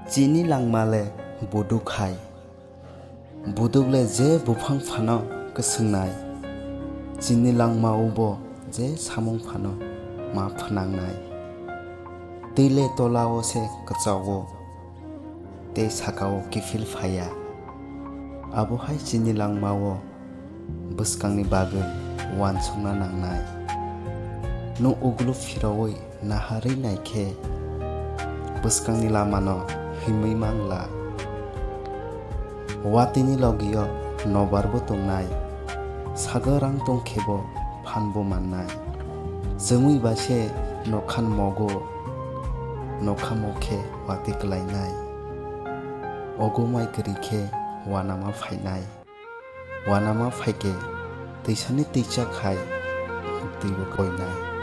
Chini langmale buduk hai budukle je bufang phano kesungnai chini langma ubo je samung phano ma phanangnai tile tolao se kachawo te sakao kifil phaya abo hai chini langmao buskangni bagui wansungna nangnai no uglu firawoi nahari naikhe buskangni lamano himui mangla watini logiyo nobarbo tongnai sagarang tongkhebo phanbo mannai jengui base nokhan mogo nokha mokhe wati klainai ogomai krikhe wanama phainai wanama phaike teisani teicha khai muktibo koinai